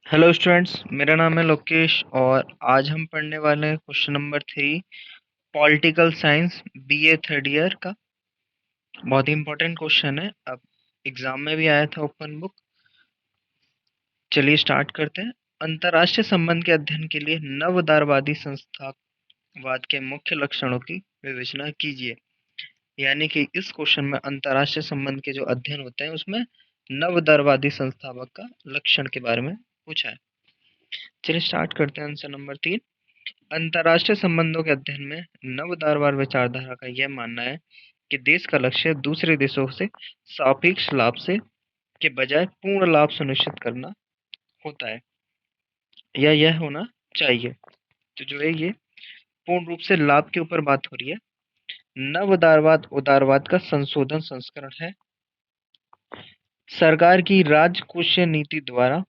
Hello students, मेरा नाम है लोकेश और आज हम पढ़ने वाले हैं question number 3 political science BA third year का। बहुत ही इंपॉर्टेंट क्वेश्चन है। अब एग्जाम में भी आया था ओपन बुक। चलिए स्टार्ट करते हैं। अंतर्राष्ट्रीय संबंध के अध्ययन के लिए नवउदारवादी संस्थावाद के मुख्य लक्षणों की विवेचना कीजिए। यानी कि इस क्वेश्चन में अंतर्राष्ट्रीय संबंध के जो अध्ययन होते हैं उसमें नवउदारवादी संस्थावाद का लक्षण के बारे में पूछा है। चलिए स्टार्ट करते हैं। आंसर नंबर 3, अंतर्राष्ट्रीय संबंधों के अध्ययन में नवउदारवाद विचारधारा का यह मानना है कि देश का लक्ष्य दूसरे देशों से सापेक्ष लाभ से के बजाय पूर्ण लाभ सुनिश्चित करना होता है, या यह होना चाहिए। तो जो है ये पूर्ण रूप से लाभ के ऊपर बात हो रही है। नवउदारवाद उदारवाद का संशोधन संस्करण है। सरकार की राजकोषीय नीति द्वारा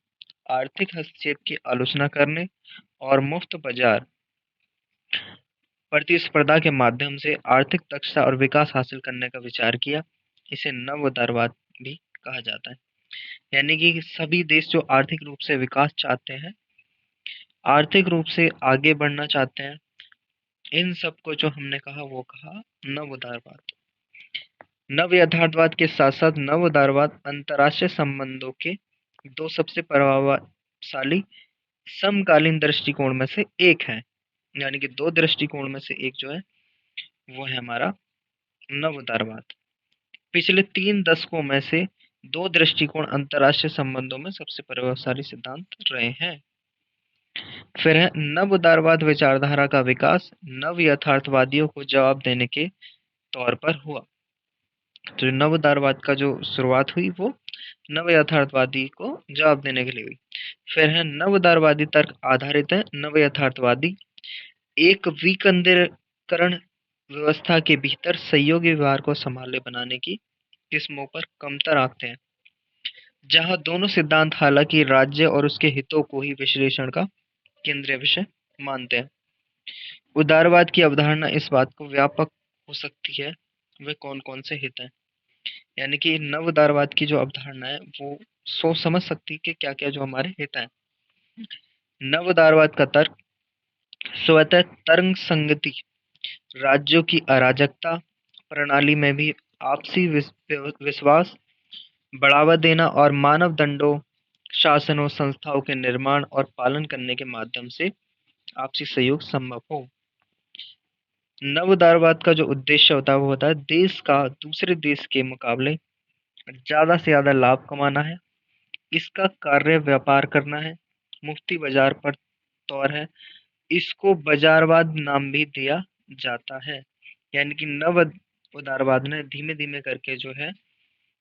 आर्थिक हस्तक्षेप की आलोचना करने और मुफ्त बाजार प्रतिस्पर्धा के माध्यम से आर्थिक दक्षता और विकास हासिल करने का विचार किया। इसे नव उदारवाद भी कहा जाता है। यानी कि सभी देश जो आर्थिक रूप से विकास चाहते हैं, आर्थिक रूप से आगे बढ़ना चाहते हैं, इन सबको जो हमने कहा वो कहा नव उदारवाद। नव यथार्थवाद के साथ साथ नव उदारवाद अंतर्राष्ट्रीय संबंधों के दो सबसे प्रभावशाली समकालीन दृष्टिकोण में से एक है। यानी कि दो दृष्टिकोण में से एक जो है वो है हमारा नव उदारवाद। पिछले 3 दशकों में से दो दृष्टिकोण अंतर्राष्ट्रीय संबंधों में सबसे प्रभावशाली सिद्धांत रहे हैं। फिर है नव उदारवाद विचारधारा का विकास नव यथार्थवादियों को जवाब देने के तौर पर हुआ। तो नव उदारवाद का जो शुरुआत हुई वो नव यथार्थवादी को जवाब देने के लिए हुई। फिर है नव उदारवादी तर्क आधारित है। नव यथार्थवादी एक विकेंद्रीकरण व्यवस्था के भीतर सहयोगी व्यवहार को संभाले बनाने की किस्मों पर कमतर आंकते हैं, जहां दोनों सिद्धांत हालांकि राज्य और उसके हितों को ही विश्लेषण का केंद्रीय विषय मानते हैं। उदारवाद की अवधारणा इस बात को व्यापक हो सकती है वे कौन कौन से हित हैं। यानी कि नव उदारवाद की जो अवधारणा है वो सोच समझ सकती है कि क्या क्या जो हमारे हित हैं। नव उदारवाद का तर्क स्वतः तर्क संगति, राज्यों की अराजकता प्रणाली में भी आपसी विश्वास बढ़ावा देना और मानव दंडों शासनों संस्थाओं के निर्माण और पालन करने के माध्यम से आपसी सहयोग संभव हो। नव उदारवाद का जो उद्देश्य होता है वो होता है देश का दूसरे देश के मुकाबले ज्यादा से ज्यादा लाभ कमाना है। इसका कार्य व्यापार करना है। मुफ्ती बाजार पर तौर है। इसको बाजारवाद नाम भी दिया जाता है। यानी कि नव उदारवाद ने धीमे धीमे करके जो है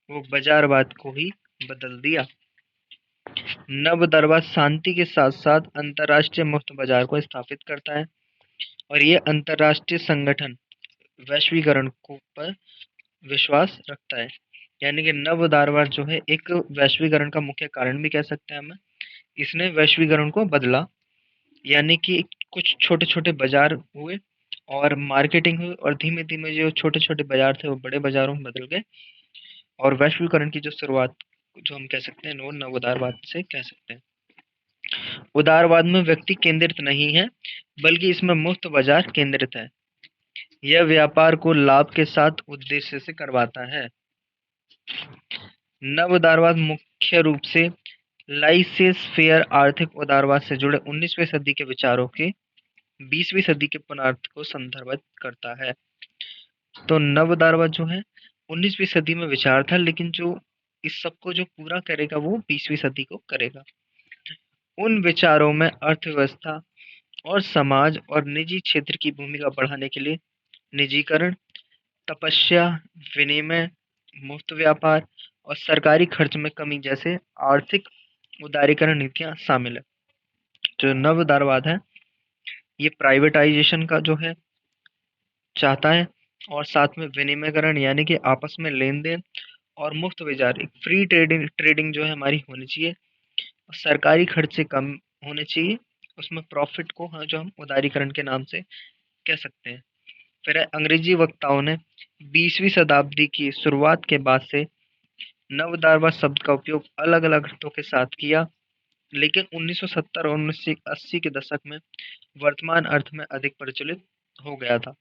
वो बाजारवाद को ही बदल दिया। नव उदारवाद शांति के साथ साथ अंतर्राष्ट्रीय मुक्त बाजार को स्थापित करता है और ये अंतर्राष्ट्रीय संगठन वैश्वीकरण को पर विश्वास रखता है। यानी कि नव उदारवाद जो है एक वैश्वीकरण का मुख्य कारण भी कह सकते हैं हम। इसने वैश्वीकरण को बदला। यानी कि कुछ छोटे छोटे बाजार हुए और मार्केटिंग हुई और धीमे धीमे जो छोटे छोटे बाजार थे वो बड़े बाजारों में बदल गए और वैश्वीकरण की जो शुरुआत जो हम कह सकते हैं वो नव उदारवाद से कह सकते हैं। उदारवाद में व्यक्ति केंद्रित नहीं है बल्कि इसमें मुक्त बाजार केंद्रित है। यह व्यापार को लाभ के साथ उद्देश्य से करवाता है। नव उदारवाद मुख्य रूप से लाइसेंस फेयर आर्थिक उदारवाद से जुड़े 19वीं सदी के विचारों के 20वीं सदी के पुनर्थ को संदर्भित करता है। तो नव उदारवाद जो है 19वीं सदी में विचार था, लेकिन जो इस सबको जो पूरा करेगा वो 20वीं सदी को करेगा। उन विचारों में अर्थव्यवस्था और समाज और निजी क्षेत्र की भूमिका बढ़ाने के लिए निजीकरण, तपस्या, विनिमय, मुफ्त व्यापार और सरकारी खर्च में कमी जैसे आर्थिक उदारीकरण नीतियां शामिल है। जो नव उदारवाद है ये प्राइवेटाइजेशन का जो है चाहता है और साथ में विनिमयकरण यानी कि आपस में लेन देन और मुफ्त बाजार, एक फ्री ट्रेडिंग ट्रेडिंग जो है हमारी होनी चाहिए और सरकारी खर्च से कम होने चाहिए। उसमें प्रॉफिट को हाँ जो हम उदारीकरण के नाम से कह सकते हैं। फिर अंग्रेजी वक्ताओं ने 20वीं शताब्दी की शुरुआत के बाद से नव उदारवाद शब्द का उपयोग अलग अलग अर्थों के साथ किया। लेकिन 1970 और 1980 के दशक में वर्तमान अर्थ में अधिक प्रचलित हो गया था।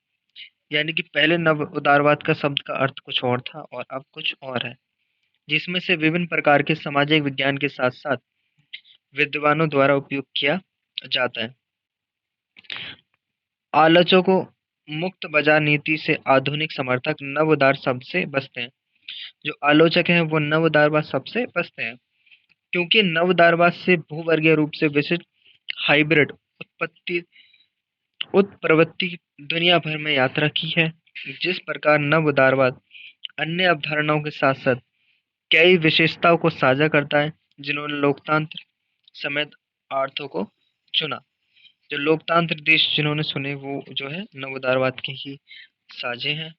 यानी कि पहले नव उदारवाद का शब्द का अर्थ कुछ और था और अब कुछ और है, जिसमें से विभिन्न प्रकार के सामाजिक विज्ञान के साथ साथ विद्वानों द्वारा उपयोग किया जाता है। आलोचकों मुक्त बाजार नीति से आधुनिक समर्थक नव उदार शब्द से बचते हैं। जो आलोचक हैं वो नव उदारवाद शब्द से बचते हैं, क्योंकि नव उदारवाद से भूवर्गीय रूप से विशिष्ट हाइब्रिड उत्पत्ति उत्प्रवृत्ति दुनिया भर में यात्रा की है। जिस प्रकार नव उदारवाद अन्य अवधारणाओं के साथ साथ कई विशेषताओं को साझा करता है, जिन्होंने लोकतंत्र समेत अर्थों को चुना। जो लोकतांत्र देश जिन्होंने सुने वो जो है नव उदारवाद के ही साझे हैं।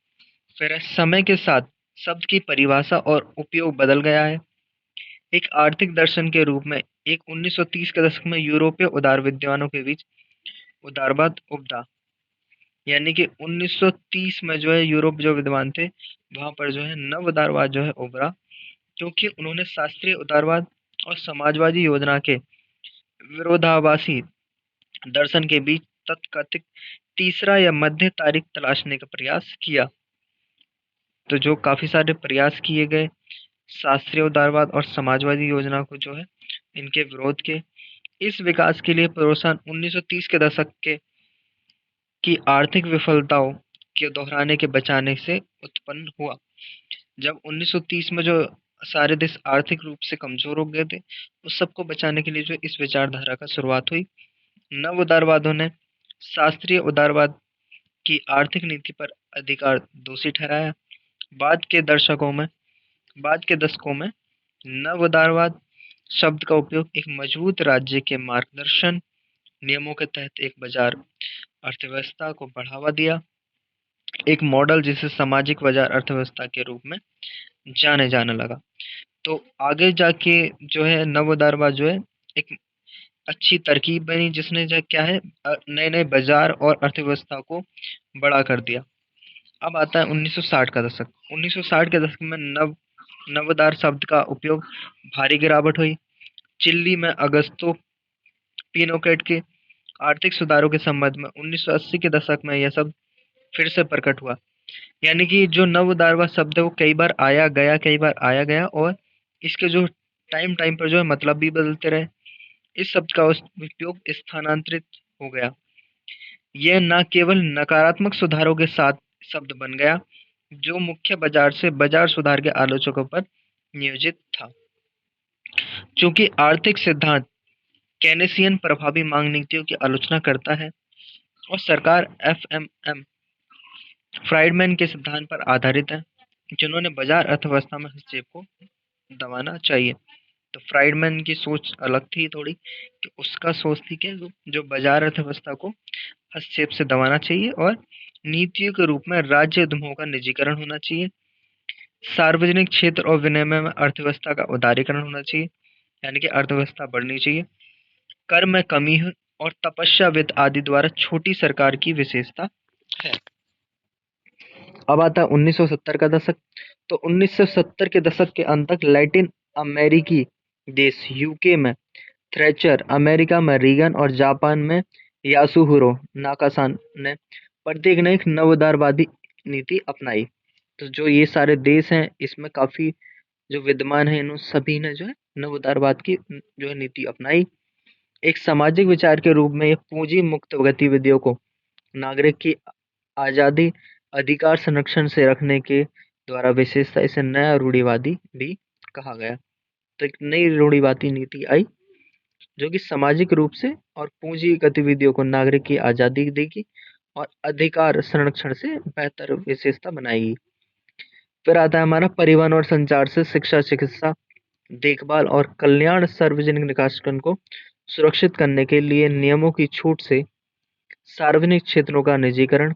फिर समय के साथ शब्द की परिभाषा और उपयोग बदल गया है। एक आर्थिक दर्शन के रूप में एक 1930 के दशक में यूरोपीय उदार विद्वानों के बीच उदारवाद उपजा। यानी कि 1930 में जो है यूरोप जो विद्वान थे वहां पर जो है नव उदारवाद जो है उभरा, क्योंकि उन्होंने शास्त्रीय उदारवाद और समाजवादी योजना के विरोधाभासी दर्शन के बीच तथाकथित तीसरा या मध्य तारीख तलाशने का प्रयास किया। तो जो काफी सारे प्रयास किए गए शास्त्रीय उदारवाद और समाजवादी योजना को जो है इनके विरोध के, इस विकास के लिए प्रोत्साहन 1930 के दशक के की आर्थिक विफलताओं के दोहराने के बचाने से उत्पन्न हुआ। जब 1930 में जो सारे देश आर्थिक रूप से कमजोर हो गए थे, उस सबको बचाने के लिए जो इस विचारधारा का शुरुआत हुई। नव उदारवादियों ने शास्त्रीय उदारवाद की आर्थिक नीति पर अधिकार दोषी ठहराया। बाद के दशकों में बाद के दशकों में नव उदारवाद शब्द का उपयोग एक मजबूत राज्य के मार्गदर्शन नियमों के तहत एक बाजार अर्थव्यवस्था को बढ़ावा दिया। एक मॉडल जिसे सामाजिक बाजार अर्थव्यवस्था के रूप में जाने जाने लगा। तो आगे जाके जो है नव उदारवाद जो है एक अच्छी तरकीब बनी, जिसने जो क्या है नए नए बाजार और अर्थव्यवस्था को बड़ा कर दिया। अब आता है 1960 का दशक। 1960 के दशक में नवोदार शब्द का उपयोग भारी गिरावट हुई। चिल्ली में अगस्तो पिनोकेट के आर्थिक सुधारों के संबंध में 1980 के दशक में यह शब्द फिर से प्रकट हुआ। यानी कि जो नव उदारवाद शब्द है वो कई बार आया गया और इसके जो टाइम टाइम पर जो है मतलब भी बदलते रहे। इस शब्द का उपयोग स्थानांतरित हो गया। यह न केवल नकारात्मक सुधारों के साथ शब्द बन गया, जो मुख्य बाजार से बाजार सुधार के आलोचकों पर नियोजित था। चूंकि आर्थिक सिद्धांत केनेसियन प्रभावी मांग नीतियों की आलोचना करता है और सरकार एफएमएम फ्राइडमैन के सिद्धांत पर आधारित है, जिन्होंने बाजार अर्थव्यवस्था में हस्तक्षेप को दबाना चाहिए। तो फ्राइडमैन की सोच अलग थी थोड़ी, कि उसका सोच थी कि जो बाजार अर्थव्यवस्था को हस्तक्षेप से दबाना चाहिए और नीतियों के रूप में राज्य उद्यमों का निजीकरण होना चाहिए। सार्वजनिक क्षेत्र और विनिमय में अर्थव्यवस्था का उदारीकरण होना चाहिए, यानी कि अर्थव्यवस्था बढ़नी चाहिए। कर में कमी है और तपस्या वित्त आदि द्वारा छोटी सरकार की विशेषता है। अब आता है 1970 का दशक। तो 1970 के दशक के अंत तक लैटिन अमेरिकी देश यूके में थ्रेचर, अमेरिका में रीगन और जापान में यासुहिरो नाकासान ने प्रत्येक ने एक नवोदारवादी नीति अपनाई। तो जो ये सारे देश हैं इसमें काफी जो विद्वान हैं इन सभी ने जो है नवोदारवाद की जो है नीति अपनाई। एक सामाजिक विचार के रूप में ये पूंजी मुक्त गतिविधियों को नागरिक की आजादी अधिकार संरक्षण से रखने के द्वारा विशेषता इसे नया रूढ़िवादी भी कहा गया। तो एक नई रूढ़िवादी नीति आई जो कि सामाजिक रूप से और पूंजी गतिविधियों को नागरिक की आजादी देगी और अधिकार संरक्षण से बेहतर विशेषता बनाएगी। फिर आता है हमारा परिवहन और संचार से शिक्षा, चिकित्सा, देखभाल और कल्याण, सार्वजनिक निकायन को सुरक्षित करने के लिए नियमों की छूट से सार्वजनिक क्षेत्रों का निजीकरण,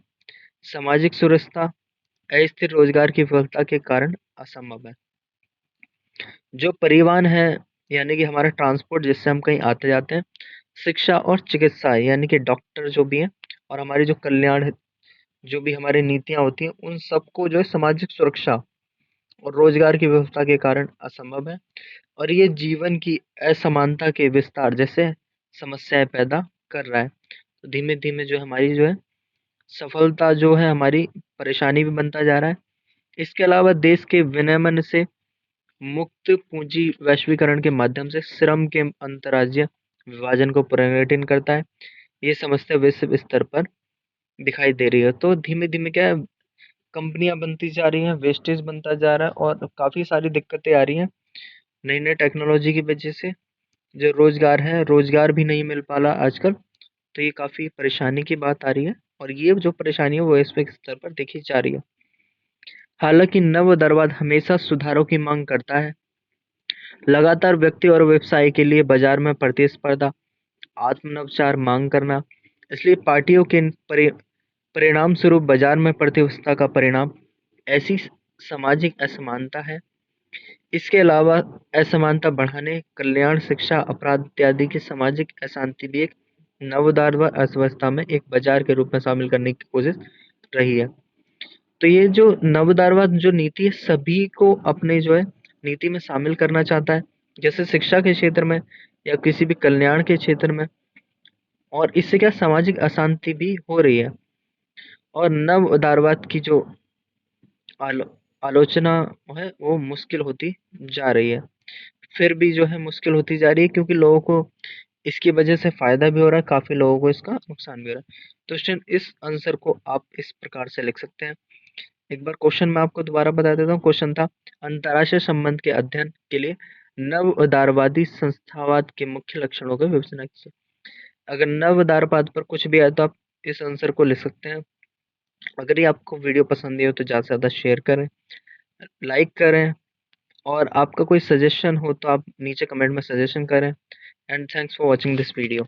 सामाजिक सुरक्षा, अस्थिर रोजगार की विफलता के कारण असंभव है। जो परिवहन है यानी कि हमारा ट्रांसपोर्ट जिससे हम कहीं आते जाते हैं, शिक्षा और चिकित्सा यानी कि डॉक्टर जो भी हैं, और हमारी जो कल्याण जो भी हमारी नीतियां होती हैं उन सबको जो है सामाजिक सुरक्षा और रोजगार की व्यवस्था के कारण असंभव है। और ये जीवन की असमानता के विस्तार जैसे समस्याएं पैदा कर रहा है। तो धीमे धीमे जो हमारी जो है सफलता जो है हमारी परेशानी भी बनता जा रहा है। इसके अलावा देश के विनियमन से मुक्त पूंजी वैश्वीकरण के माध्यम से श्रम के अंतर्राज्यीय विभाजन को पुनर्गठन करता है। ये समस्या विश्व स्तर पर दिखाई दे रही है। तो धीमे धीमे क्या है, कंपनियां बनती जा रही हैं, वेस्टेज बनता जा रहा है और काफी सारी दिक्कतें आ रही हैं नई नई टेक्नोलॉजी की वजह से। जो रोजगार है, रोजगार भी नहीं मिल पा रहा आजकल। तो ये काफी परेशानी की बात आ रही है और ये जो परेशानी है वो वैश्विक स्तर पर देखी जा रही है। हालांकि नव दरवाद हमेशा सुधारों की मांग करता है। लगातार व्यक्ति और व्यवसाय के लिए बाजार में प्रतिस्पर्धा, आत्मनवाचार मांग करना। इसलिए पार्टियों के परिणाम स्वरूप बाजार में प्रतिस्पर्धा का परिणाम ऐसी सामाजिक असमानता है। इसके अलावा असमानता बढ़ाने, कल्याण, शिक्षा, अपराध इत्यादि की सामाजिक अशांति भी एक नवोदारवाद अर्थव्यवस्था में एक बाजार के रूप में शामिल करने की कोशिश रही है। तो ये जो नवोदारवाद जो नीति है सभी को अपने जो है नीति में शामिल करना चाहता है, जैसे शिक्षा के क्षेत्र में या किसी भी कल्याण के क्षेत्र में। और इससे क्या सामाजिक अशांति भी हो रही है और नव उदारवाद की जो आलो, आलोचना है वो मुश्किल होती जा रही है। फिर भी जो है मुश्किल होती जा रही है क्योंकि लोगों को इसकी वजह से फायदा भी हो रहा है, काफी लोगों को इसका नुकसान भी हो रहा है। तो स्टूडेंट इस आंसर को आप इस प्रकार से लिख सकते हैं। एक बार क्वेश्चन मैं आपको दोबारा बता देता हूँ। क्वेश्चन था अंतर्राष्ट्रीय संबंध के अध्ययन के लिए नव उदारवादी संस्थावाद के मुख्य लक्षणों का विवेचना कीजिए। अगर नव उदारवाद पर कुछ भी आए तो आप इस आंसर को लिख सकते हैं। अगर ये आपको वीडियो पसंद आई हो तो ज़्यादा से ज़्यादा शेयर करें, लाइक करें और आपका कोई सजेशन हो तो आप नीचे कमेंट में सजेशन करें। And thanks for watching this video.